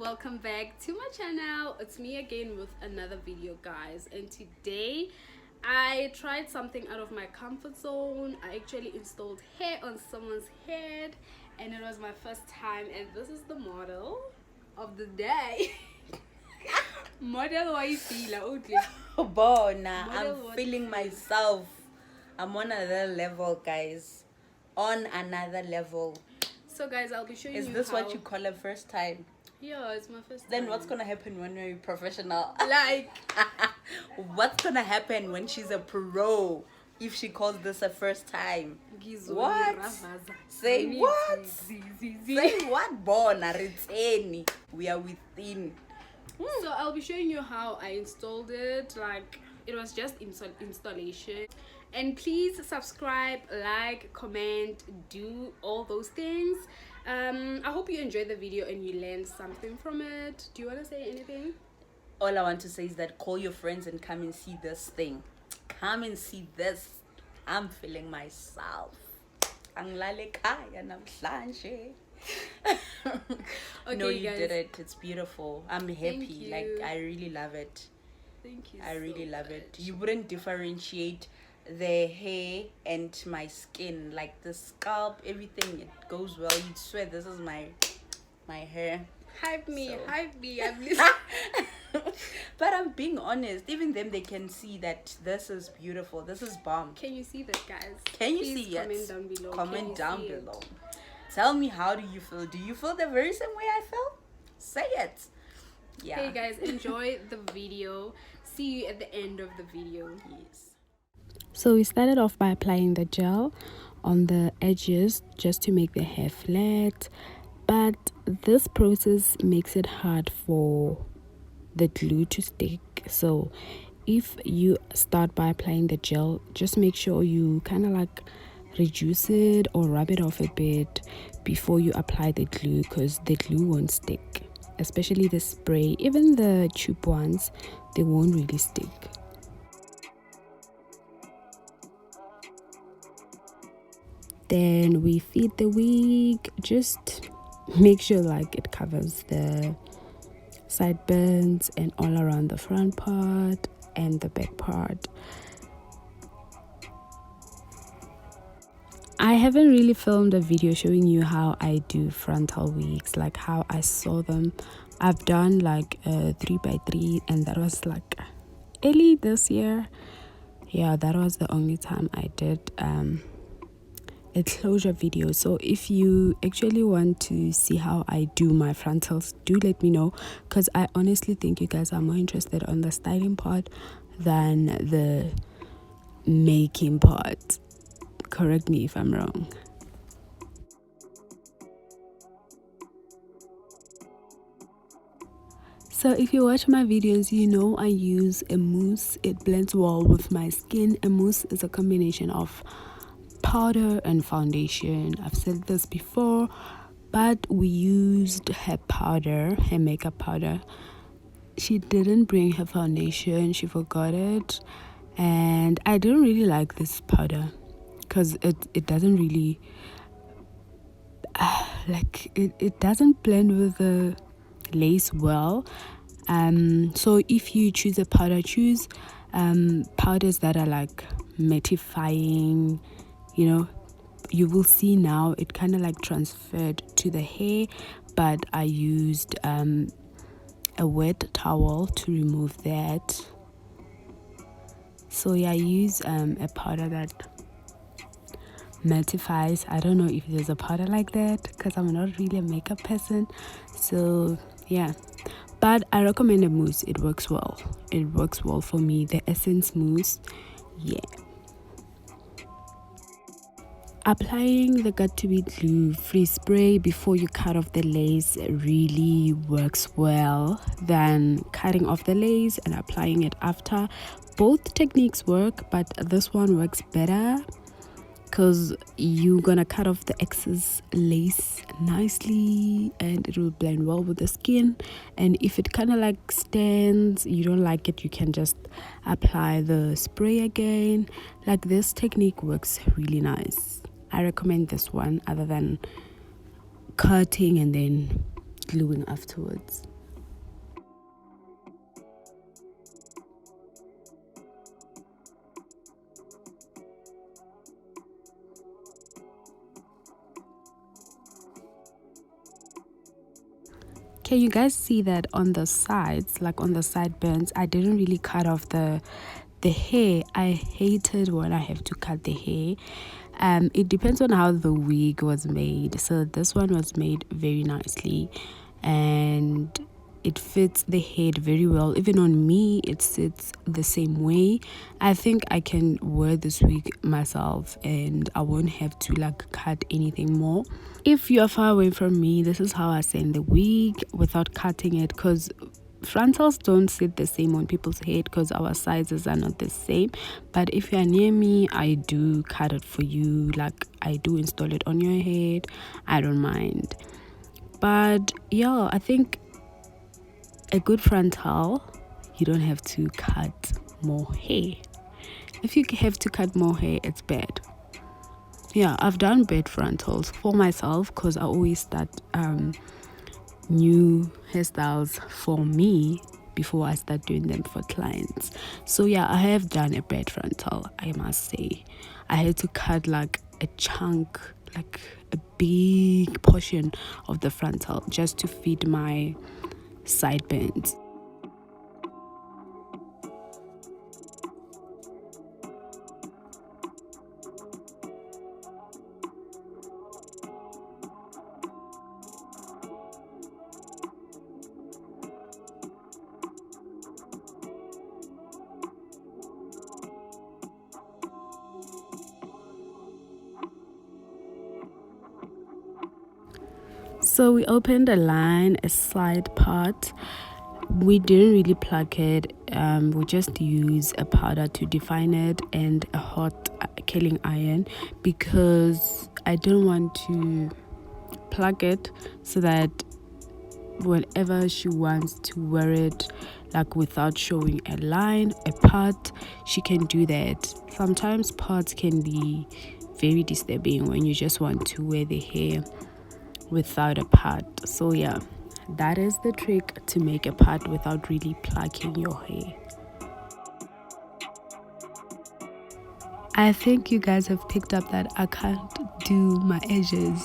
welcome back to my channel. It's me again with another video, guys, and today I tried something out of my comfort zone. I actually installed hair on someone's head and it was my first time, and this is the model of the day. Model Waifila. Bona, I'm feeling myself. I'm on another level, guys. On another level. So guys, I'll be showing you. Is this what you call a first time? Yeah, it's my first time. Then what's gonna happen when you're professional? Like what's gonna happen when she's a pro if she calls this a first time? What? Say what? Say what? Bona Riteni. We are within. So I'll be showing you how I installed it. Like, it was just installation. And please subscribe, like, comment, do all those things. I hope you enjoyed the video and you learned something from it. Do you want to say anything? All I want to say is that call your friends and come and see this thing. Come and see this. I'm feeling myself. Okay, no, you guys. did it. It's beautiful. I'm happy. Like, I really love it. Thank you. I really love it. You wouldn't differentiate the hair and my skin, like the scalp, everything. It goes well. You'd swear this is my hair. Hype me. I'm But I'm being honest. Even them, they can see that this is beautiful. This is bomb. Can you see that, guys? Can you Please see it? comment down below. Comment down below. Tell me, how do you feel? Do you feel the very same way I felt? Say it. Yeah. Hey guys, enjoy the video. See you at the end of the video. Yes. So we started off by applying the gel on the edges just to make the hair flat, but this process makes it hard for the glue to stick. So if you start by applying the gel, just make sure you kind of like reduce it or rub it off a bit before you apply the glue, because the glue won't stick, especially the spray. Even the tube ones, they won't really stick. Then we feed the wig. Just make sure like it covers the sideburns and all around the front part and the back part. I haven't really filmed a video showing you how I do frontal wigs, like how I saw them. I've done like a 3x3, and that was like early this year. Yeah, that was the only time I did a closure video. So if you actually want to see how I do my frontals, do let me know, because I honestly think you guys are more interested on the styling part than the making part. Correct me if I'm wrong. So if you watch my videos, you know I use a mousse. It blends well with my skin. A mousse is a combination of powder and foundation. I've said this before, but we used her powder, her makeup powder. She didn't bring her foundation, she forgot it, and I didn't really like this powder because it doesn't really it doesn't blend with the lace well. So if you choose a powder, choose powders that are like mattifying. You know, you will see now it kind of like transferred to the hair, but I used a wet towel to remove that. So yeah, I use a powder that mattifies. I don't know if there's a powder like that because I'm not really a makeup person. So yeah, but I recommend a mousse. It works well. It works well for me. The Essence mousse. Yeah. Applying the got-to-be glue free spray before you cut off the lace really works well than cutting off the lace and applying it after. Both techniques work, but this one works better because you're gonna cut off the excess lace nicely and it will blend well with the skin. And if it kind of like stands, you don't like it, you can just apply the spray again. Like, this technique works really nice. I recommend this one other than cutting and then gluing afterwards. Can you guys see that on the sides, like on the sideburns, I didn't really cut off the hair. I hated when I have to cut the hair. It depends on how the wig was made. So this one was made very nicely, and it fits the head very well. Even on me, it sits the same way. I think I can wear this wig myself and I won't have to like cut anything more. If you're far away from me, this is how I send the wig without cutting it, because frontals don't sit the same on people's head because our sizes are not the same. But if you're near me, I do cut it for you. Like, I do install it on your head. I don't mind. But yeah, I think a good frontal, you don't have to cut more hair. If you have to cut more hair, it's bad. Yeah, I've done bad frontals for myself because I always start new hairstyles for me before I start doing them for clients. So yeah, I have done a bad frontal, I must say. I had to cut like a chunk, like a big portion of the frontal just to feed my sideburns. So we opened a line, a side part. We didn't really plug it. We just use a powder to define it and a hot curling iron, because I didn't want to plug it, so that whenever she wants to wear it, like without showing a line, a part, she can do that. Sometimes parts can be very disturbing when you just want to wear the hair without a part. So yeah, that is the trick to make a part without really plucking your hair. I think you guys have picked up that I can't do my edges,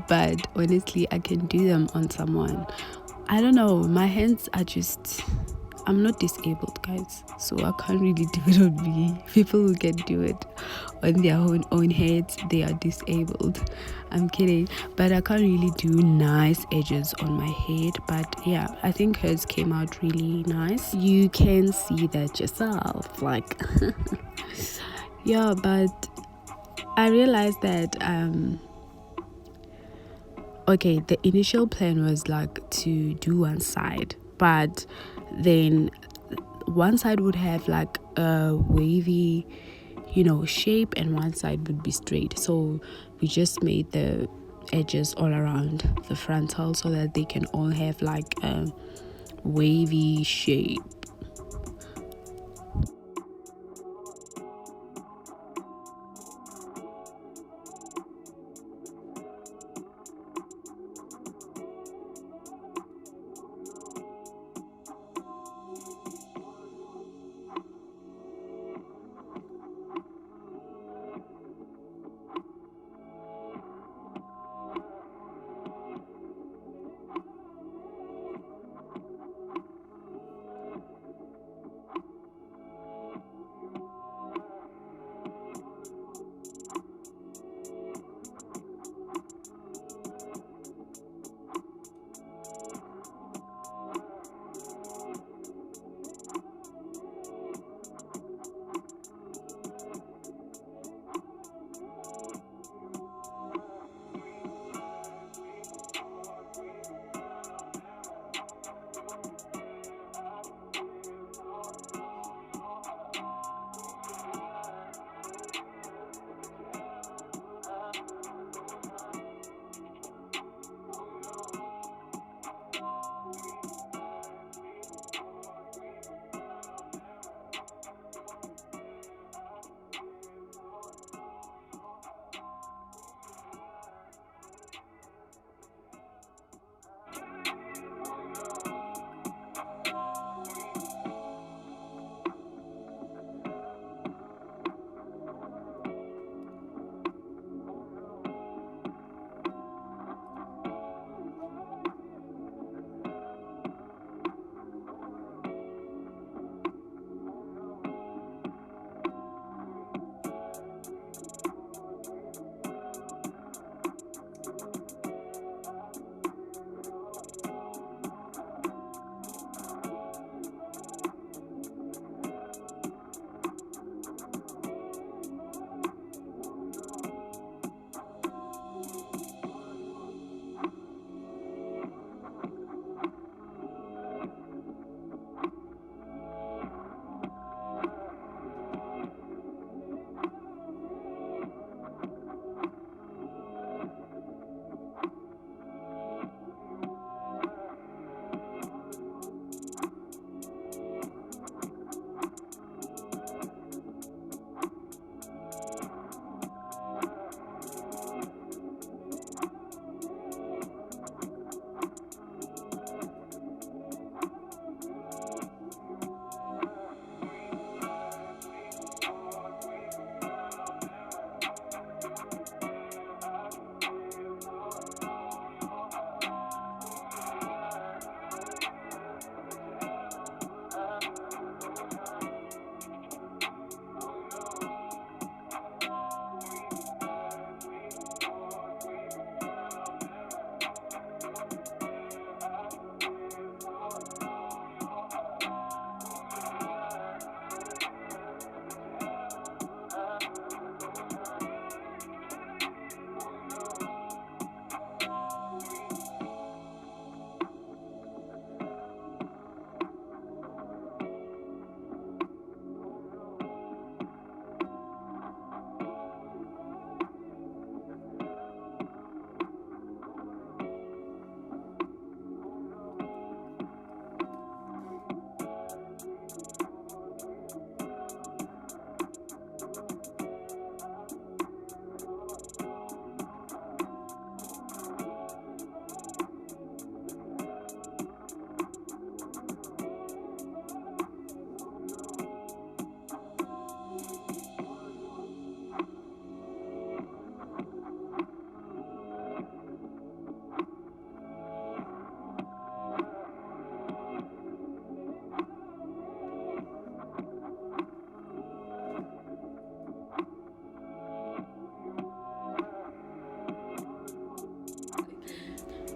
but honestly I can do them on someone. I don't know, my hands are just, I'm not disabled, guys, so I can't really do it on me. People who can do it on their own heads, they are disabled. I'm kidding, but I can't really do nice edges on my head. But yeah, I think hers came out really nice. You can see that yourself, like yeah. But I realized that okay, the initial plan was like to do one side, but then one side would have like a wavy, shape, and one side would be straight. So we just made the edges all around the frontal so that they can all have like a wavy shape.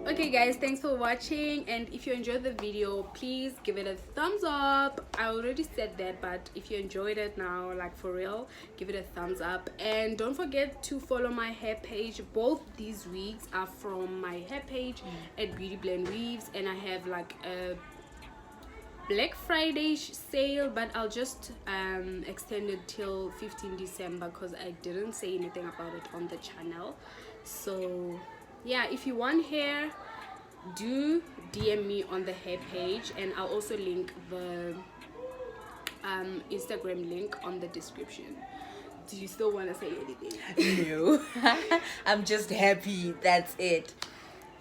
Okay guys, thanks for watching, and if you enjoyed the video, please give it a thumbs up. I already said that, but if you enjoyed it now, like for real, give it a thumbs up. And don't forget to follow my hair page. Both these wigs are from my hair page at Beauty Blend Weaves, and I have like a Black Friday sale, but I'll just extend it till 15 December because I didn't say anything about it on the channel. So yeah, if you want hair, do DM me on the hair page, and I'll also link the Instagram link on the description. Do you still want to say anything? No. I'm just happy, that's it.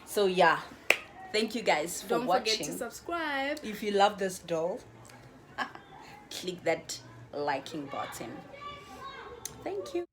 So yeah, thank you guys for watching. Don't forget to subscribe. If you love this doll, click that liking button. Thank you.